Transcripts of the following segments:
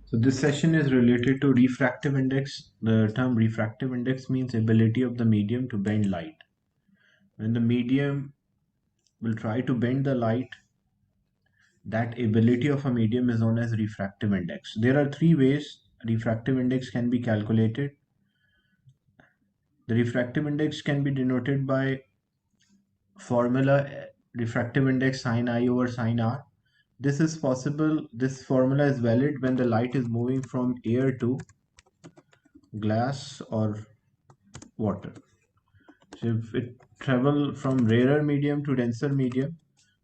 So this session is related to refractive index. The term refractive index means ability of the medium to bend light. When the medium will try to bend the light, that ability of a medium is known as refractive index. There are three ways refractive index can be calculated. The refractive index can be denoted by formula refractive index sin I over sin R. This is possible, this formula is valid when the light is moving from air to glass or water. So if it travel from rarer medium to denser medium,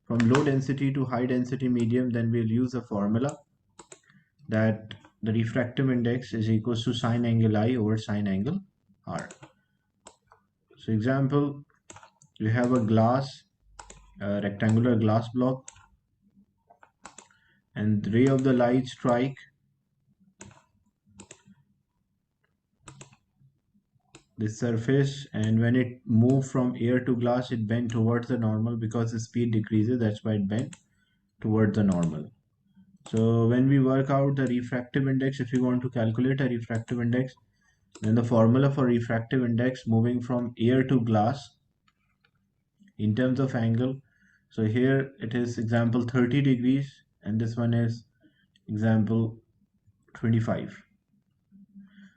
from low density to high density medium, then we'll use a formula that the refractive index is equals to sine angle I over sine angle R. So example, you have a glass, a rectangular glass block, and the ray of the light strike this surface, and when it moved from air to glass, it bent towards the normal because the speed decreases. That's why it bent towards the normal. So when we work out the refractive index, if you want to calculate a refractive index, then the formula for refractive index moving from air to glass in terms of angle. So here it is example 30 degrees and this one is example 25.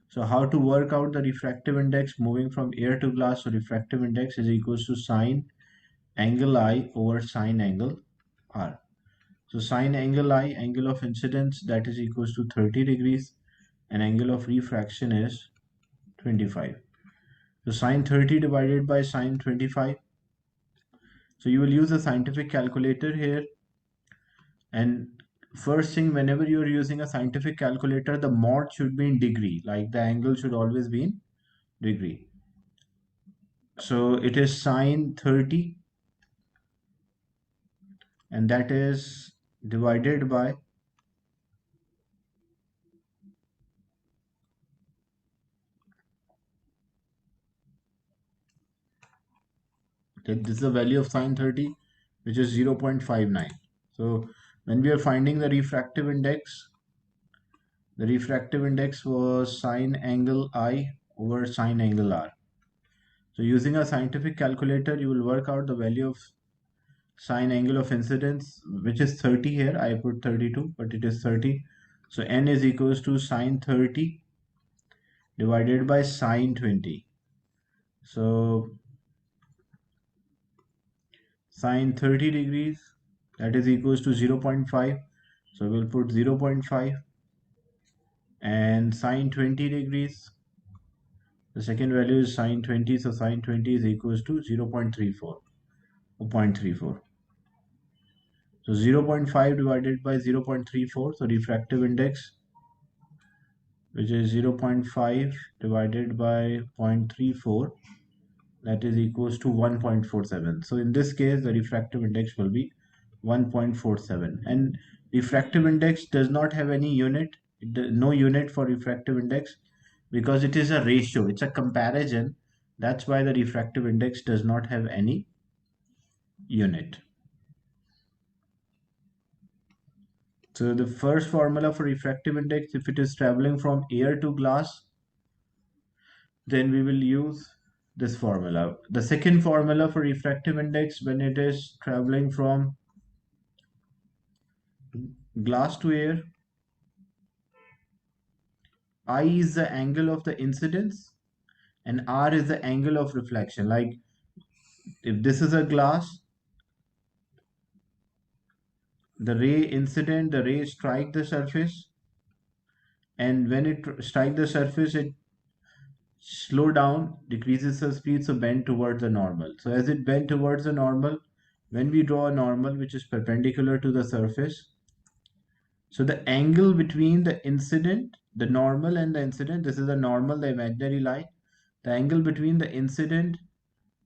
So how to work out the refractive index moving from air to glass? So refractive index is equals to sine angle I over sine angle R. So sine angle I, angle of incidence, that is equals to 30 degrees, and angle of refraction is 25. So sine 30 divided by sine 25. So you will use a scientific calculator here. And first thing, whenever you're using a scientific calculator, the mod should be in degree, like the angle should always be in degree. So it is sine 30, and that is divided by this is the value of sine 30, which is 0.59. So when we are finding the refractive index was sine angle I over sine angle R. So using a scientific calculator, you will work out the value of sine angle of incidence, which is 30 here. I put 32, but it is 30. So n is equals to sine 30 divided by sine 20. So sine 30 degrees, that is equals to 0.5. So we'll put 0.5. And sine 20 degrees, the second value is sine 20. So sine 20 is equals to 0.34 or 0.34. So 0.5 divided by 0.34. So refractive index, which is 0.5 divided by 0.34, that is equals to 1.47. So in this case, the refractive index will be 1.47. And refractive index does not have any unit, no unit for refractive index, because it is a ratio, it's a comparison. That's why the refractive index does not have any unit. So the first formula for refractive index, if it is traveling from air to glass, then we will use this formula. The second formula for refractive index, when it is traveling from glass to air, I is the angle of the incidence and R is the angle of reflection. Like if this is a glass, the ray incident, the ray strike the surface, and when it strike the surface, it slow down, decreases the speed, so bend towards the normal. So as it bend towards the normal, when we draw a normal which is perpendicular to the surface, so the angle between the incident, the normal and the incident, this is the normal, the imaginary line, the angle between the incident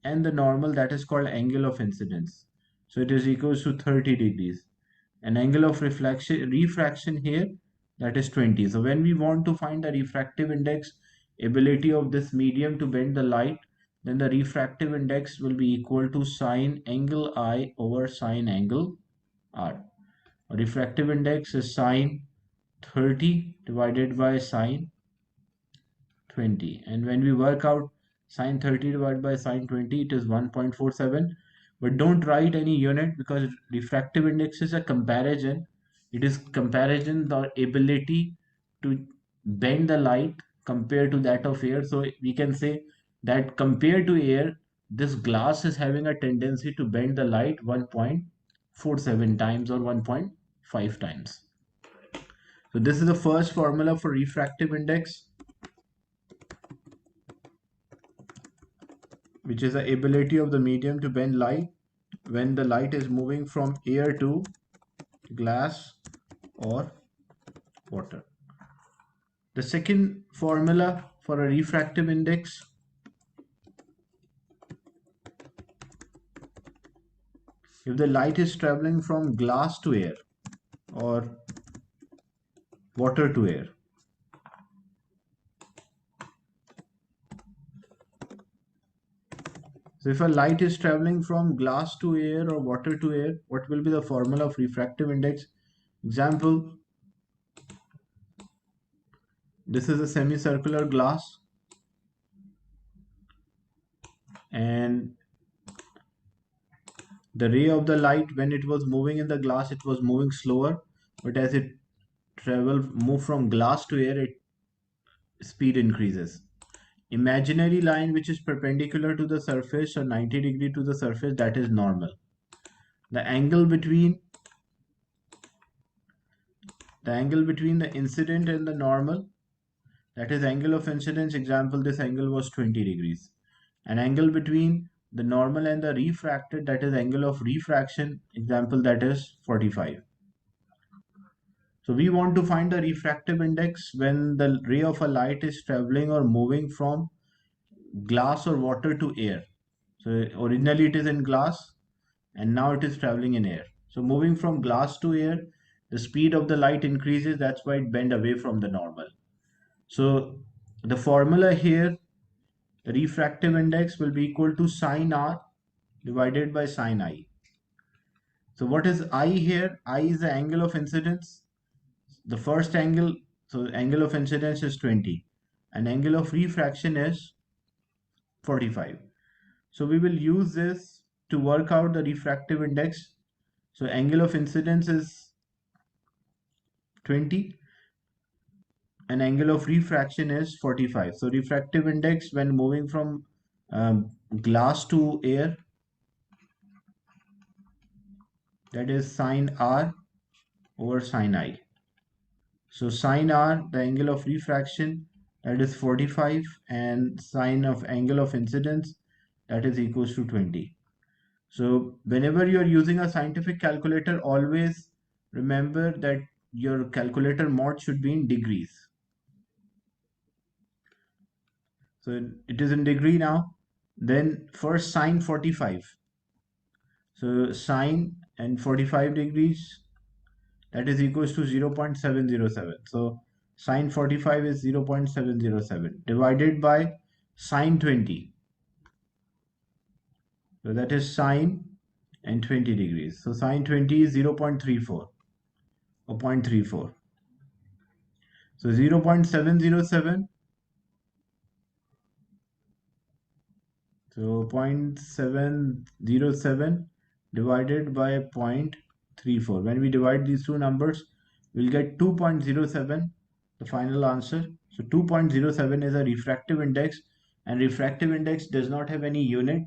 and the normal, that is called angle of incidence. So it is equals to 30 degrees. And angle of refraction here, that is 20. So when we want to find the refractive index, ability of this medium to bend the light, then the refractive index will be equal to sine angle I over sine angle R. Refractive index is sine 30 divided by sine 20. And when we work out sine 30 divided by sine 20, it is 1.47. But don't write any unit because refractive index is a comparison. It is comparison the ability to bend the light compared to that of air. So we can say that compared to air, this glass is having a tendency to bend the light 1.47 times or 1.5 times. So this is the first formula for refractive index, which is the ability of the medium to bend light when the light is moving from air to glass or water. The second formula for a refractive index, if the light is traveling from glass to air or water to air. So if a light is traveling from glass to air or water to air, what will be the formula of refractive index? Example, this is a semicircular glass and the ray of the light, when it was moving in the glass, it was moving slower, but as it move from glass to air, it speed increases. Imaginary line which is perpendicular to the surface or 90-degree to the surface, that is normal. The angle between the incident and the normal, that is angle of incidence. Example, this angle was 20 degrees. An angle between the normal and the refracted, that is angle of refraction. Example, that is 45. So we want to find the refractive index when the ray of a light is traveling or moving from glass or water to air. So originally it is in glass and now it is traveling in air. So moving from glass to air, the speed of the light increases. That's why it bend away from the normal. So the formula here, the refractive index will be equal to sine R divided by sine I. So what is I here? I is the angle of incidence. The first angle, so angle of incidence is 20 and angle of refraction is 45. So we will use this to work out the refractive index. So angle of incidence is 20 and angle of refraction is 45. So refractive index when moving from glass to air, that is sine R over sine I. So sine R, the angle of refraction, that is 45, and sine of angle of incidence, that is equals to 20. So whenever you are using a scientific calculator, always remember that your calculator mode should be in degrees. So it is in degree now. Then first sine 45. So sine and 45 degrees, that is equals to 0.707. So sine 45 is 0.707 divided by sine 20. So that is sine and 20 degrees. So sine 20 is 0.34 or 0.34. So 0.707. So 0.707 divided by 0.34. When we divide these two numbers, we'll get 2.07, the final answer. So 2.07 is a refractive index, and refractive index does not have any unit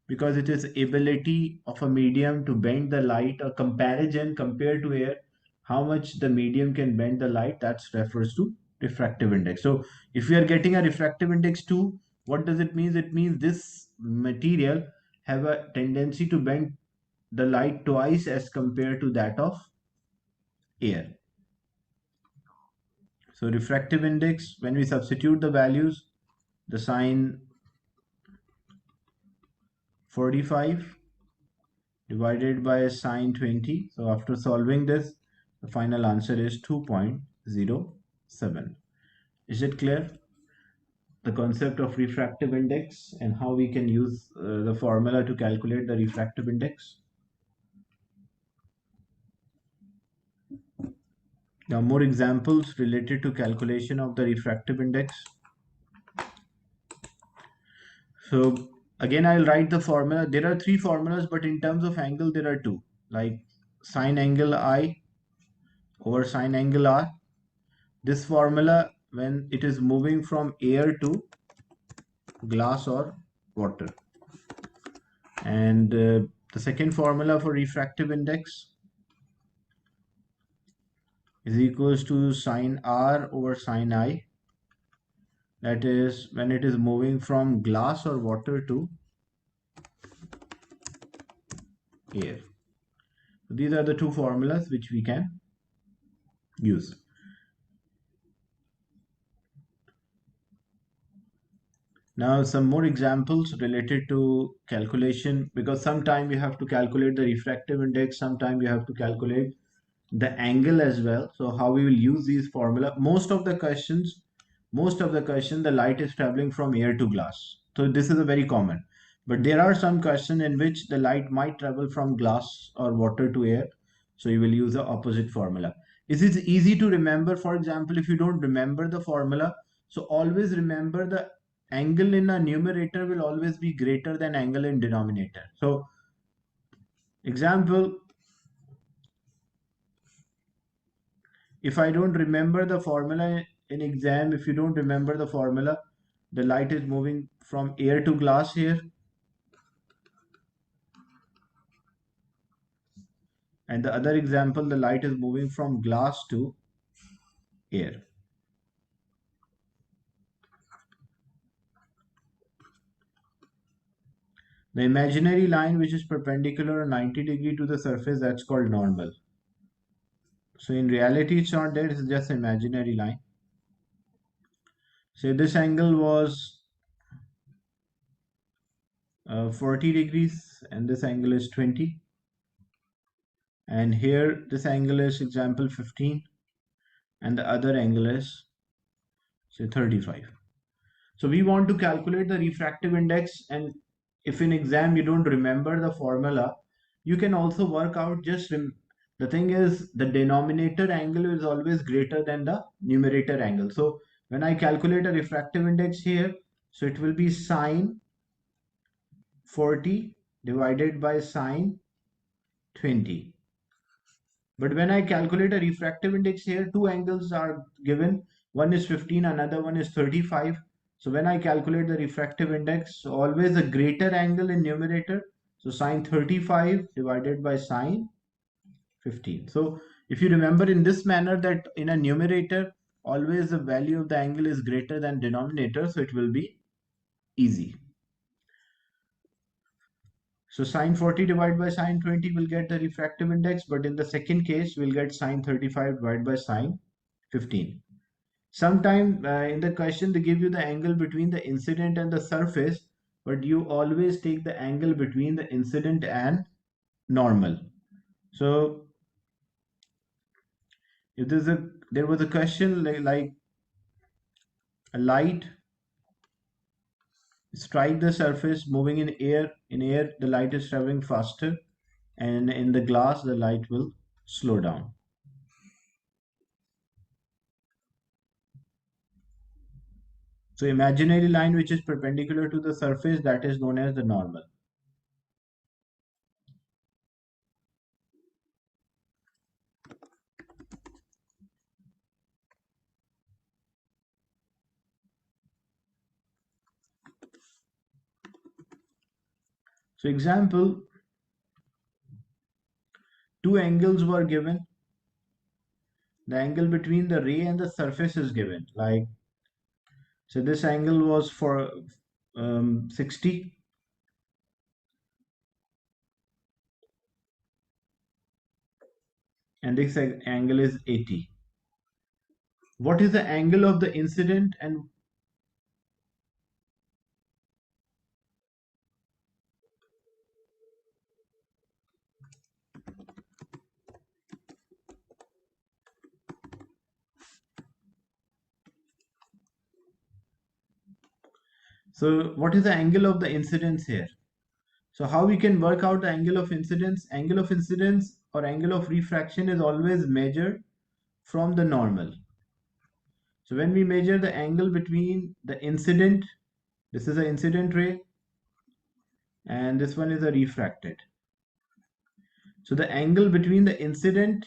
because it is ability of a medium to bend the light, a comparison compared to air, how much the medium can bend the light, that refers to refractive index. So if we are getting a refractive index 2, what does it mean? It means this material have a tendency to bend the light twice as compared to that of air. So refractive index, when we substitute the values, the sine 45 divided by sine 20. So after solving this, the final answer is 2.07. Is it clear? The concept of refractive index and how we can use the formula to calculate the refractive index. Now more examples related to calculation of the refractive index. So again, I'll write the formula. There are three formulas, but in terms of angle, there are two, like sine angle I over sine angle R. This formula, when it is moving from air to glass or water. And the second formula for refractive index is equals to sine R over sine I. That is when it is moving from glass or water to air. So these are the two formulas which we can use. Now some more examples related to calculation, because sometime you have to calculate the refractive index, sometime you have to calculate the angle as well. So how we will use these formula? Most of the question, the light is traveling from air to glass. So this is a very common. But there are some questions in which the light might travel from glass or water to air. So you will use the opposite formula. Is it easy to remember? For example, if you don't remember the formula, so always remember the angle in a numerator will always be greater than angle in denominator. So example, if I don't remember the formula in exam, if you don't remember the formula, the light is moving from air to glass here. And the other example, the light is moving from glass to air. The imaginary line which is perpendicular 90 degree to the surface, that's called normal. So in reality, it's not there, it's just imaginary line. Say this angle was 40 degrees and this angle is 20. And here this angle is example 15 and the other angle is say 35. So we want to calculate the refractive index, and if in exam you don't remember the formula, you can also work out the thing is the denominator angle is always greater than the numerator angle. So when I calculate a refractive index here, so it will be sine 40 divided by sine 20. But when I calculate a refractive index here, two angles are given. One is 15, another one is 35. So when I calculate the refractive index, always a greater angle in numerator. So sine 35 divided by sine 15. So if you remember in this manner that in a numerator, always the value of the angle is greater than denominator. So it will be easy. So sine 40 divided by sine 20 will get the refractive index, but in the second case, we'll get sine 35 divided by sine 15. Sometime in the question, they give you the angle between the incident and the surface, but you always take the angle between the incident and normal. So if there was a question like a light strike the surface moving in air the light is traveling faster, and in the glass the light will slow down. So imaginary line which is perpendicular to the surface, that is known as the normal. So example, two angles were given. The angle between the ray and the surface is given. Like, so this angle was for 60, and this angle is 80. What is the angle of the incident? And so what is the angle of the incidence here? So how we can work out the angle of incidence? Angle of incidence or angle of refraction is always measured from the normal. So when we measure the angle between the incident, this is an incident ray, and this one is a refracted. So the angle between the incident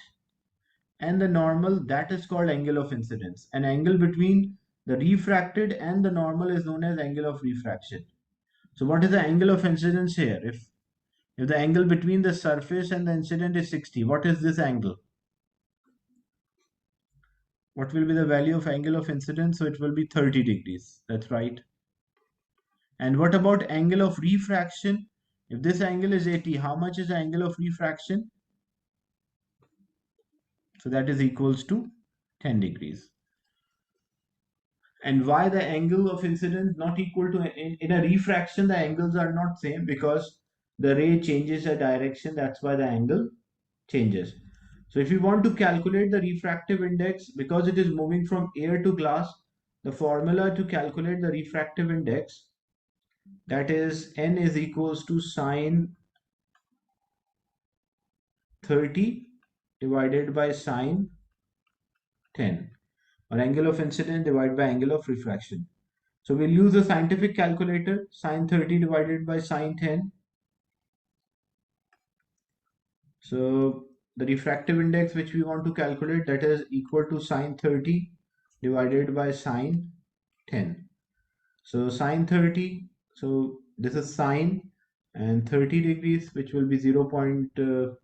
and the normal, that is called angle of incidence. An angle between the refracted and the normal is known as angle of refraction. So what is the angle of incidence here? If the angle between the surface and the incident is 60, what is this angle? What will be the value of angle of incidence? So it will be 30 degrees. That's right. And what about angle of refraction? If this angle is 80, how much is the angle of refraction? So that is equals to 10 degrees. And why the angle of incidence not equal to, in a refraction, the angles are not same because the ray changes a direction. That's why the angle changes. So if you want to calculate the refractive index, because it is moving from air to glass, the formula to calculate the refractive index, that is n is equals to sine 30 divided by sine 10, or angle of incidence divided by angle of refraction. So we'll use a scientific calculator, sine 30 divided by sine 10. So the refractive index which we want to calculate, that is equal to sine 30 divided by sine 10. So sine 30, so this is sine and 30 degrees, which will be 0.5.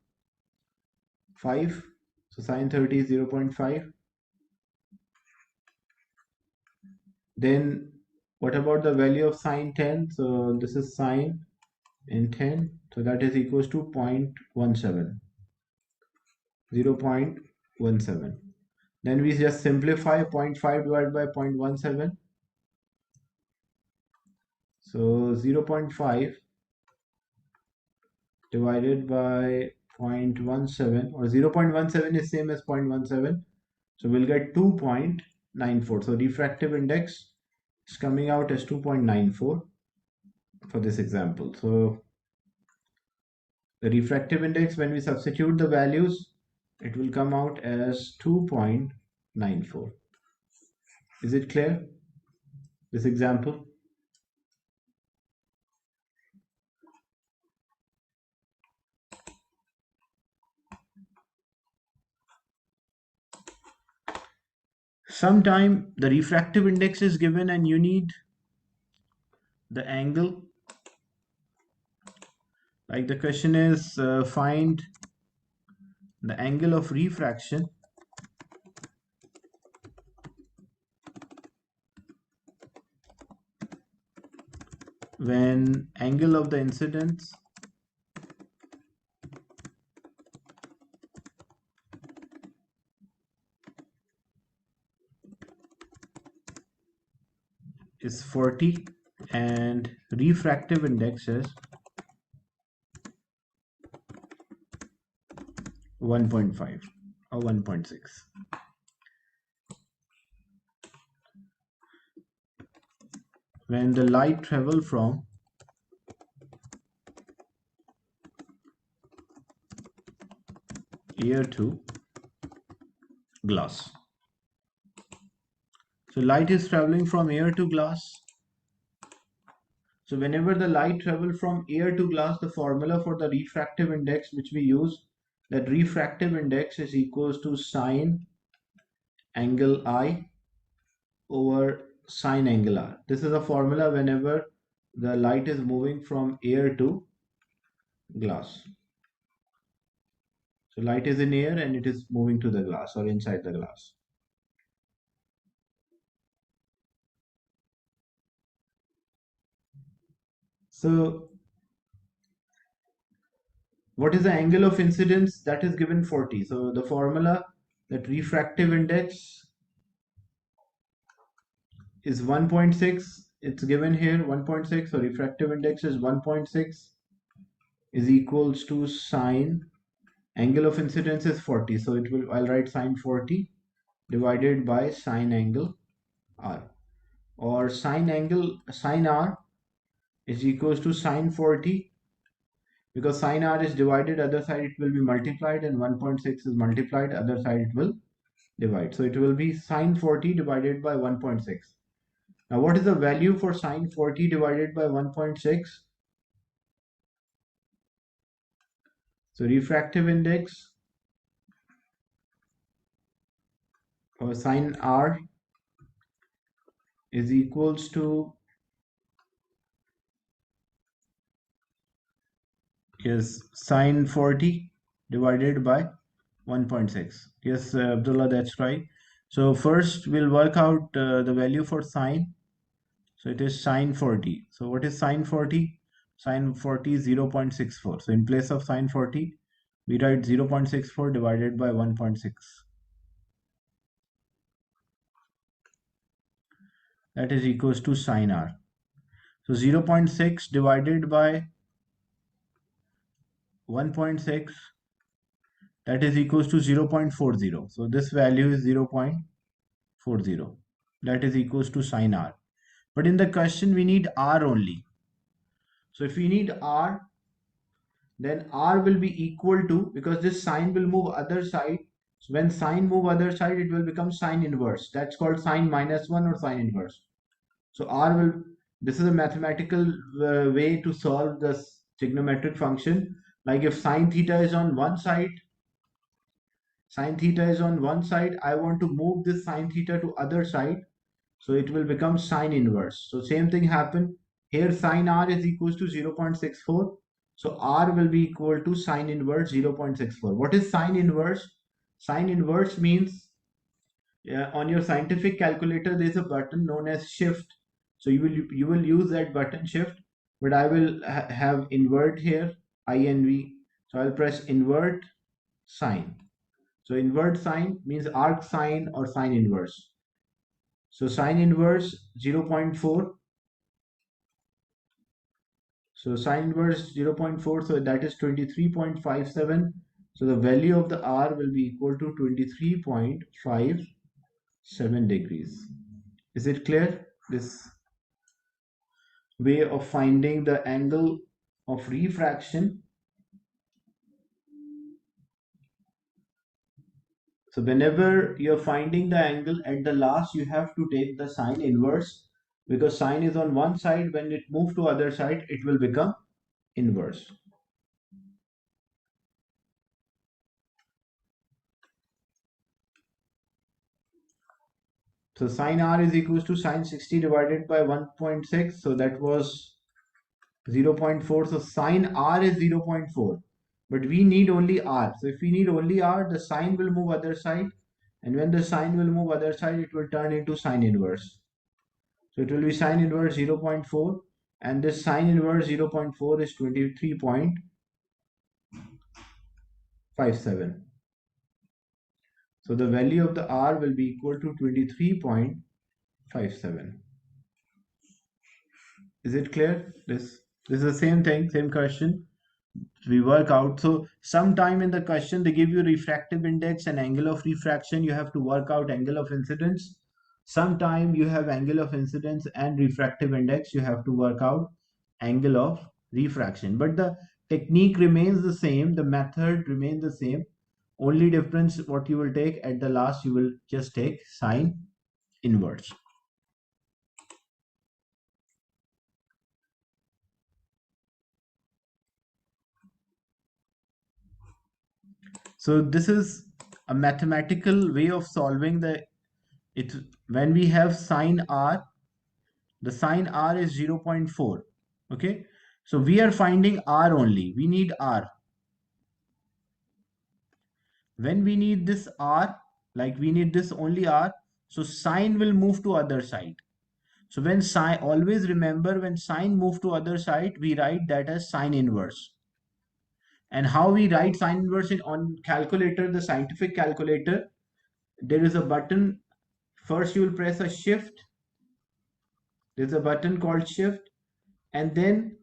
So sine 30 is 0.5. Then what about the value of sine 10? So this is sine in 10. So that is equals to 0.17. 0.17. Then we just simplify 0.5 divided by 0.17. So 0.5 divided by 0.17, or 0.17 is same as 0.17. So we'll get 2.94. So refractive index is coming out as 2.94 for this example. So the refractive index, when we substitute the values, it will come out as 2.94. Is it clear, this example? Sometime the refractive index is given and you need the angle. Like the question is, find the angle of refraction when angle of the incidence is 40 and refractive index is 1.5 or 1.6. When the light travel from air to glass. So light is traveling from air to glass. So whenever the light travels from air to glass, the formula for the refractive index which we use, that refractive index is equals to sine angle I over sine angle R. This is a formula whenever the light is moving from air to glass. So light is in air and it is moving to the glass or inside the glass. So what is the angle of incidence? That is given 40. So the formula, that refractive index is 1.6. It's given here 1.6. So refractive index is 1.6 is equals to sine angle of incidence is 40. So it will, I'll write sine 40 divided by sine angle R, or sine angle sine R is equals to sine 40, because sine R is divided, other side it will be multiplied, and 1.6 is multiplied, other side it will divide. So it will be sine 40 divided by 1.6. Now what is the value for sine 40 divided by 1.6? So refractive index for sine r is equals to, yes, sine 40 divided by 1.6. Yes, Abdullah, that's right. So first we'll work out the value for sine. So it is sine 40. So what is sine 40? Sine 40 is 0.64. So in place of sine 40, we write 0.64 divided by 1.6. That is equals to sine r. So 0.6 divided by 1.6, that is equals to 0.40. So this value is 0.40. That is equals to sine r. But in the question, we need r only. So if we need r, then r will be equal to, because this sine will move other side. So when sine move other side, it will become sine inverse. That's called sine minus 1 or sine inverse. So r will, this is a mathematical way to solve this trigonometric function. Like if sine theta is on one side, I want to move this sine theta to other side. So it will become sine inverse. So same thing happen here. Sine r is equals to 0.64. So r will be equal to sine inverse 0.64. What is sine inverse? Sine inverse means, on your scientific calculator there is a button known as shift. So you will use that button shift, but I will have invert here, INV. So I'll press invert sine. So invert sine means arc sine or sine inverse. So sine inverse 0.4. So sine inverse 0.4. So that is 23.57. So the value of the R will be equal to 23.57 degrees. Is it clear? This way of finding the angle of refraction. So whenever you're finding the angle at the last, you have to take the sine inverse, because sine is on one side. When it moves to other side, it will become inverse. So sine r is equals to sine 60 divided by 1.6. So that was 0.4. So sine r is 0.4. But we need only r. So if we need only r, the sine will move other side. And when the sine will move other side, it will turn into sine inverse. So it will be sine inverse 0.4. And this sine inverse 0.4 is 23.57. So the value of the r will be equal to 23.57. Is it clear? This is the same thing, same question. We work out. So sometime in the question they give you refractive index and angle of refraction. You have to work out angle of incidence. Sometime you have angle of incidence and refractive index. You have to work out angle of refraction. But the technique remains the same. The method remains the same. Only difference what you will take at the last, you will just take sine inverse. So this is a mathematical way of solving the it. When we have sine r, the sine r is 0.4. Okay, so we are finding r only. We need r. When we need this r, like we need this only r, so sine will move to other side. So when sine, always remember, when sine move to other side, we write that as sine inverse. And how we write sine inverse on calculator, the scientific calculator, there is a button. First you will press a shift. There's a button called shift, and then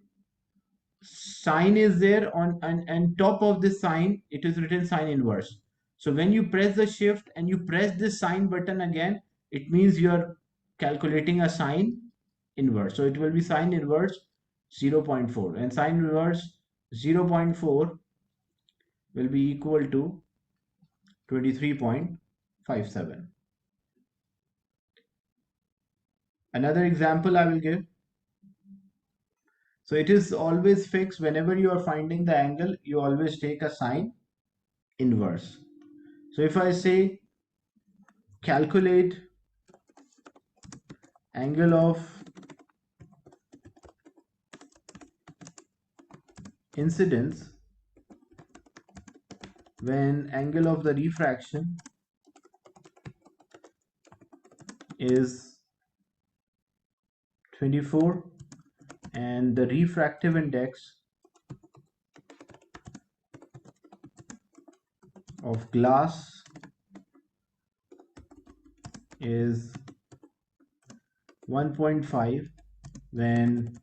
sine is there on, and top of this sign it is written sine inverse. So when you press the shift and you press this sine button again, it means you are calculating a sine inverse. So it will be sine inverse 0.4, and sine inverse 0.4 will be equal to 23.57. 0.57. Another example I will give. So it is always fixed. Whenever you are finding the angle, you always take a sine inverse. So if I say calculate angle of incidence when angle of the refraction is 24 and the refractive index of glass is 1.5 when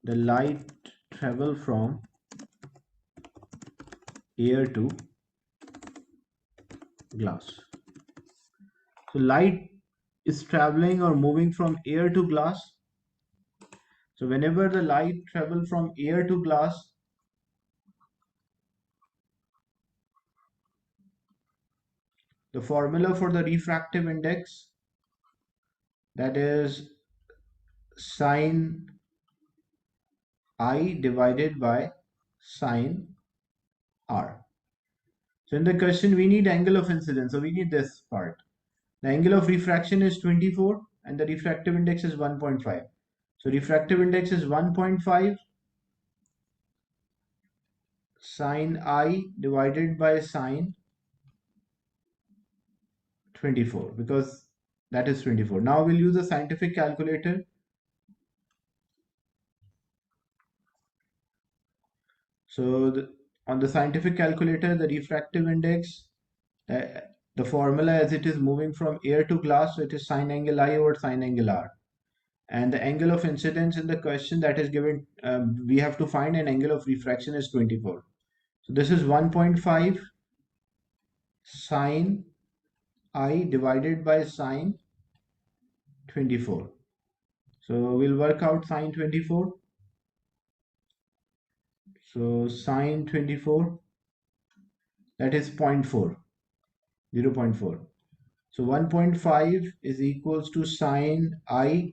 the light travel from air to glass. So light is traveling or moving from air to glass. So whenever the light travel from air to glass, the formula for the refractive index, that is sine I divided by sine R. So in the question we need angle of incidence, so we need this part. The angle of refraction is 24 and the refractive index is 1.5. So refractive index is 1.5 sine I divided by sine 24 because that is 24. Now we'll use a scientific calculator. So on the scientific calculator, the refractive index, uh, the formula as it is moving from air to glass, so it is sine angle I over sine angle R. And the angle of incidence in the question that is given, we have to find an angle of refraction is 24. So this is 1.5 sine I divided by sine 24. So we'll work out sine 24. So sine 24, that is 0.4, 0.4. So 1.5 is equals to sine I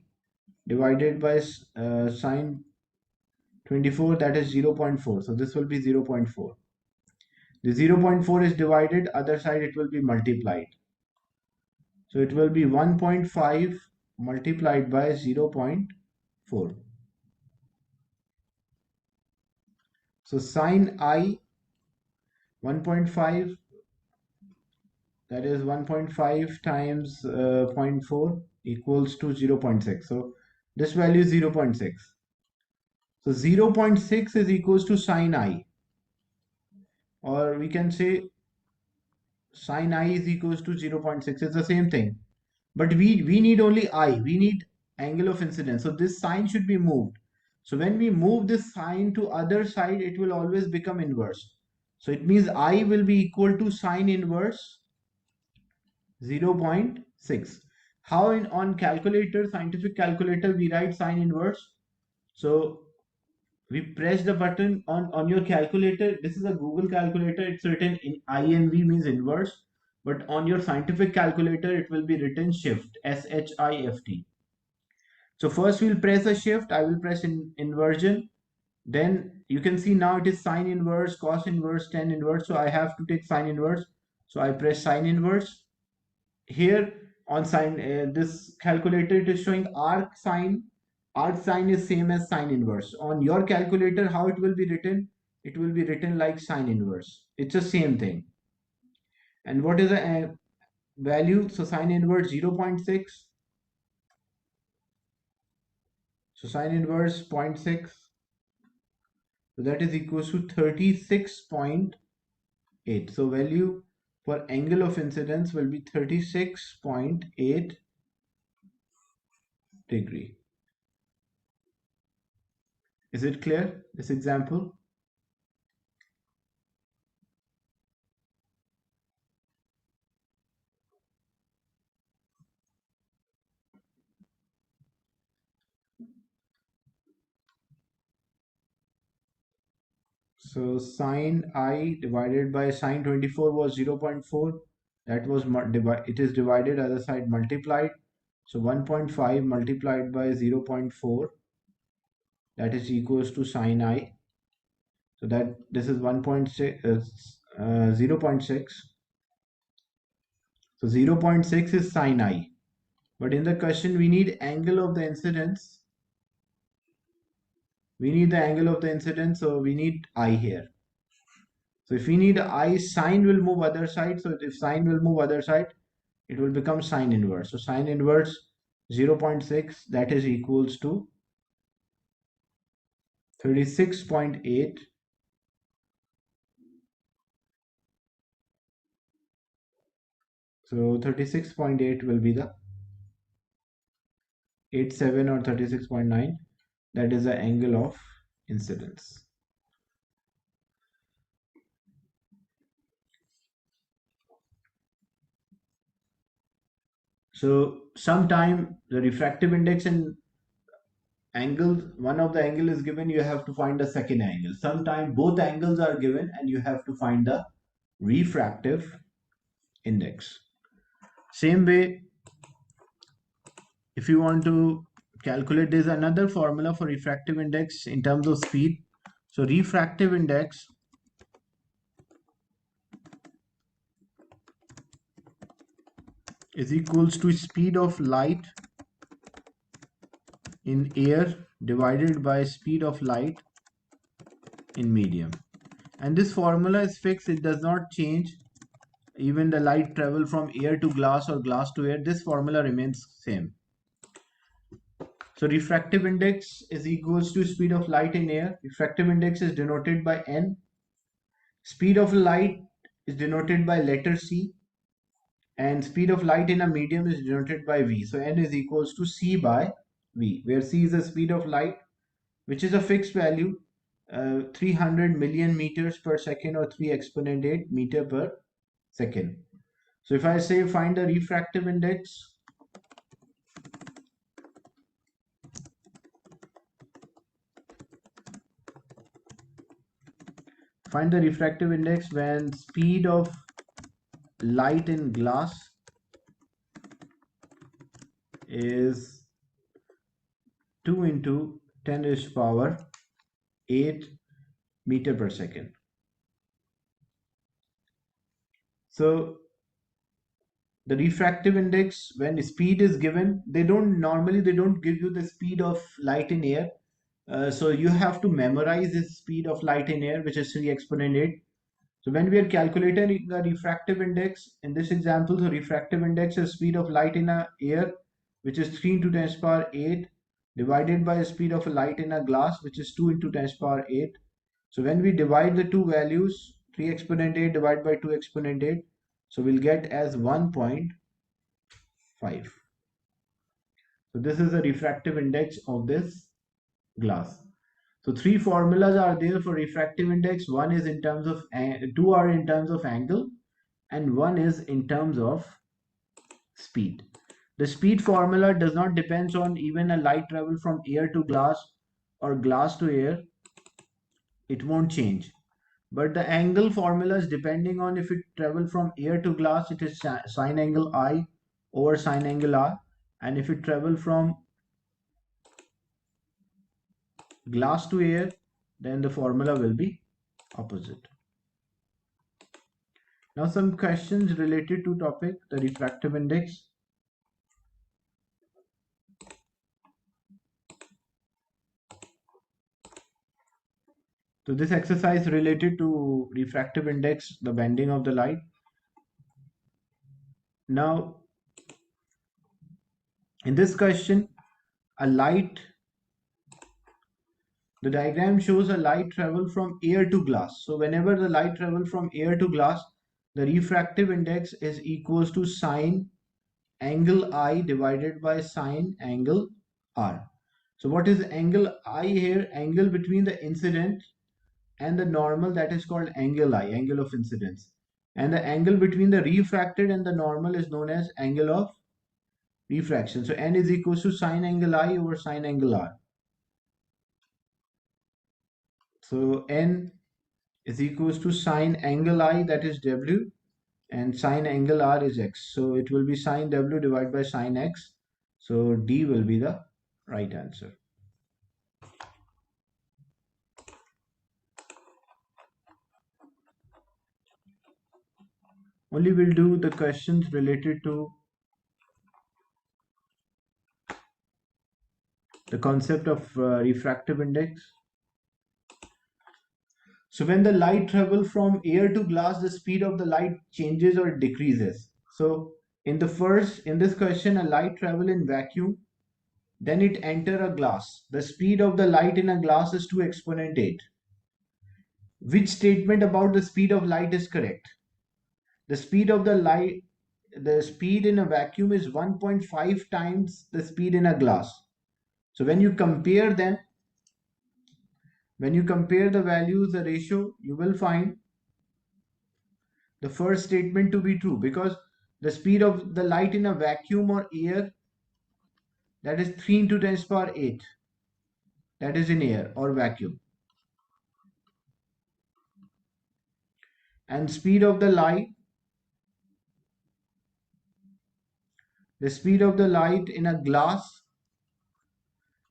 divided by sine 24, that is 0.4. So this will be 0.4. The 0.4 is divided, other side it will be multiplied. So it will be 1.5 multiplied by 0.4. So sine I 1.5, that is 1.5 times zero point 0.4 equals to 0.6. So this value is 0.6. So 0.6 is equals to sine I, or we can say sine I is equals to 0.6. It's the same thing. But we need only I. We need angle of incidence. So this sign should be moved. So when we move this sign to other side, it will always become inverse. So it means I will be equal to sine inverse 0.6. How in on calculator, scientific calculator, we write sine inverse? So we press the button on your calculator. This is a Google calculator. It's written in INV, means inverse. But on your scientific calculator, it will be written shift, SHIFT. So first we'll press a shift. I will press inversion. Then you can see now it is sine inverse, cos inverse, tan inverse. So I have to take sine inverse. So I press sine inverse. Here on sine, this calculator, it is showing arc sine. Arc sine is same as sine inverse. On your calculator, how it will be written? It will be written like sine inverse. It's the same thing. And what is the value? So sine inverse 0.6. So sine inverse 0.6. So that is equals to 36.8. So value for angle of incidence will be 36.8 degree. Is it clear, this example? So sine I divided by sine 24 was 0.4. that was it is divided, other side multiplied. So 1.5 multiplied by 0.4, that is equals to sine I. So that this is 1.6, 0.6. So 0.6 is sine I. But in the question, we need angle of the incidence. We need the angle of the incidence, so we need I here. So if we need I, sine will move other side. So if sine will move other side, it will become sine inverse. So sine inverse 0.6, that is equals to 36.8. So 36.8 will be the 87 or 36.9. That is the angle of incidence. So sometime the refractive index and angles, one of the angle is given, you have to find the second angle. Sometime both angles are given and you have to find the refractive index. Same way, if you want to calculate, there's another formula for refractive index in terms of speed. So refractive index is equals to speed of light in air divided by speed of light in medium. And this formula is fixed, it does not change. Even the light travel from air to glass or glass to air, this formula remains same. So refractive index is equals to speed of light in air. Refractive index is denoted by n. Speed of light is denoted by letter C, and speed of light in a medium is denoted by v. So n is equals to c by v, where c is the speed of light, which is a fixed value, 300 million meters per second or 3 exponent 8 meter per second. So if I say find the refractive index, find the refractive index when speed of light in glass is 2 into 10 raised to power 8 meter per second. So the refractive index, when speed is given, they don't give you the speed of light in air. So you have to memorize the speed of light in air, which is 3 exponent 8. So when we are calculating the refractive index, in this example, the refractive index is speed of light in a air, which is 3 into 10 to the power 8, divided by the speed of light in a glass, which is 2 into 10 to the power 8. So when we divide the two values, 3 exponent 8 divided by 2 exponent 8, so we'll get as 1.5. So this is the refractive index of this glass. So three formulas are there for refractive index. One is in terms of, two are in terms of angle, and one is in terms of speed. The speed formula does not depend on even a light travel from air to glass or glass to air. It won't change. But the angle formula is depending on if it travel from air to glass, it is sine angle I over sine angle R. And if it travel from glass to air, then the formula will be opposite. Now some questions related to topic, the refractive index. So this exercise related to refractive index, the bending of the light. Now in this question, a light, the diagram shows a light travel from air to glass. So whenever the light travel from air to glass, the refractive index is equals to sine angle I divided by sine angle R. So what is angle I here? Angle between the incident and the normal, that is called angle I, angle of incidence. And the angle between the refracted and the normal is known as angle of refraction. So n is equals to sine angle I over sine angle R. So n is equals to sine angle I, that is W, and sine angle R is x. So it will be sine W divided by sine x. So D will be the right answer. Only we'll do the questions related to the concept of refractive index. So when the light travels from air to glass, the speed of the light changes or decreases. So in this question, a light travel in vacuum, then it enter a glass. The speed of the light in a glass is 2 exponent 8. Which statement about the speed of light is correct? The speed of the speed in a vacuum is 1.5 times the speed in a glass. So when you compare the values, the ratio, you will find the first statement to be true, because the speed of the light in a vacuum or air, that is 3 into 10 to the power 8, that is in air or vacuum, and the speed of the light in a glass,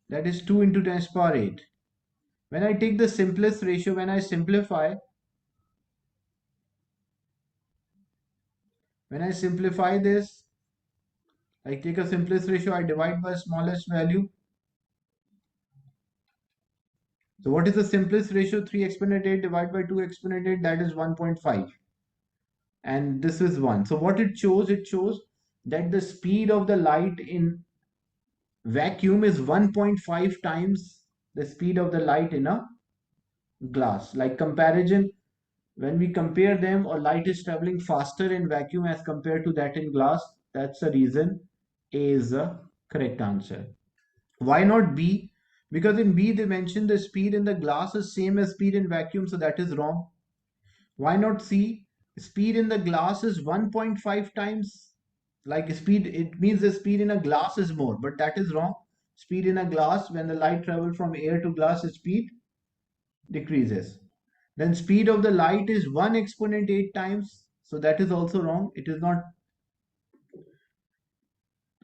that is 2 into 10 to the power 8. When I take the simplest ratio, when I simplify this, I take a simplest ratio, I divide by smallest value. So what is the simplest ratio? 3 exponent 8 divided by 2 exponent 8, that is 1.5. And this is 1. So what it shows that the speed of the light in vacuum is 1.5 times the speed of the light in a glass. Like comparison, when we compare them, or light is traveling faster in vacuum as compared to that in glass. That's the reason A is the correct answer. Why not B? Because in B they mentioned the speed in the glass is same as speed in vacuum, so that is wrong. Why not C? Speed in the glass is 1.5 times, like speed, it means the speed in a glass is more, but that is wrong. Speed in a glass, when the light travels from air to glass, speed decreases. Then speed of the light is 1 exponent 8 times, so that is also wrong. It is not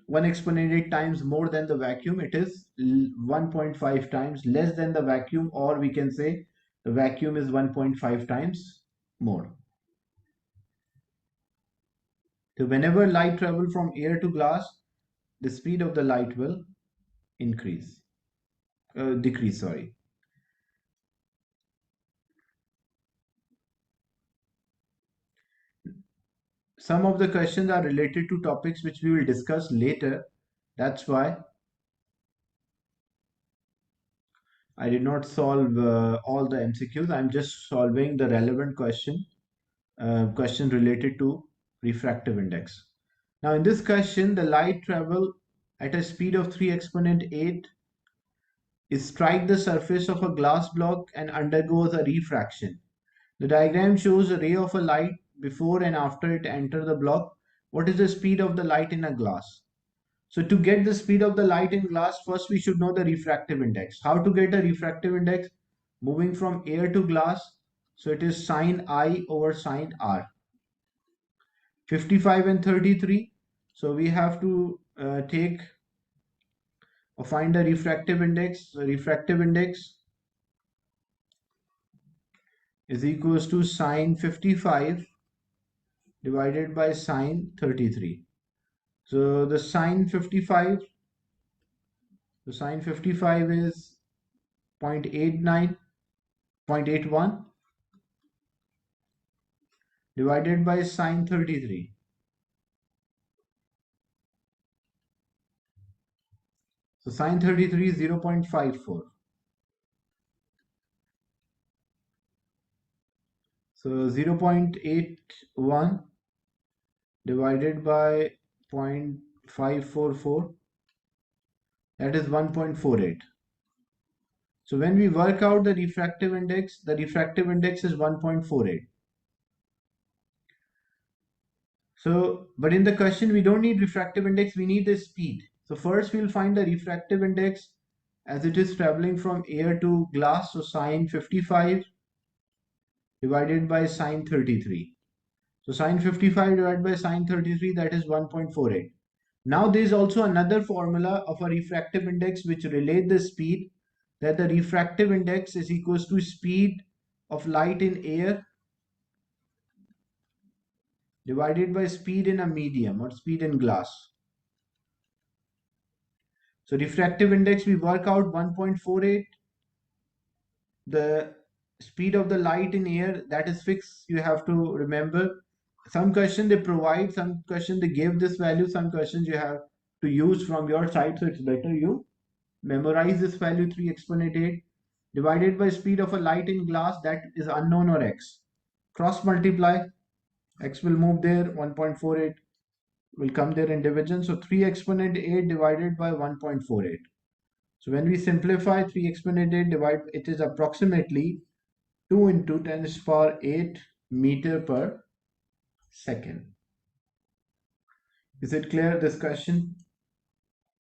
1 exponent 8 times more than the vacuum, it is 1.5 times less than the vacuum, or we can say the vacuum is 1.5 times more. So whenever light travels from air to glass, the speed of the light will decrease, sorry. Some of the questions are related to topics which we will discuss later. That's why I did not solve all the MCQs. I'm just solving the relevant question related to refractive index. Now in this question, the light travel at a speed of 3 exponent 8 is strike the surface of a glass block and undergoes a refraction. The diagram shows a ray of a light before and after it enters the block. What is the speed of the light in a glass? So to get the speed of the light in glass, first we should know the refractive index. How to get a refractive index? Moving from air to glass, so it is sine I over sine R. 55 and 33. So we have to take or find the refractive index. The refractive index is equals to sine 55 divided by sine 33. So the sine 55 is 0.89, 0.81 divided by sine 33. So sine 33 is 0.54. So 0.81 divided by 0.544, that is 1.48. So when we work out the refractive index is 1.48. So, but in the question, we don't need refractive index, we need the speed. So first we'll find the refractive index as it is traveling from air to glass. So sine 55 divided by sine 33. So sine 55 divided by sine 33, that is 1.48. Now there is also another formula of a refractive index which relate the speed, that the refractive index is equals to speed of light in air divided by speed in a medium or speed in glass. So refractive index, we work out 1.48. The speed of the light in air, that is fixed. You have to remember. Some question they provide, some question they give this value, some questions you have to use from your side. So it's better you memorize this value 3 exponent 8 divided by speed of a light in glass, that is unknown, or x. Cross multiply, x will move there, 1.48 will come there in division. So 3 exponent 8 divided by 1.48. So when we simplify 3 exponent 8 divide, it is approximately 2 into 10 to the power 8 meter per second. Is it clear this question?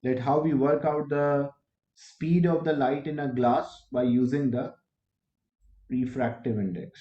That how we work out the speed of the light in a glass by using the refractive index.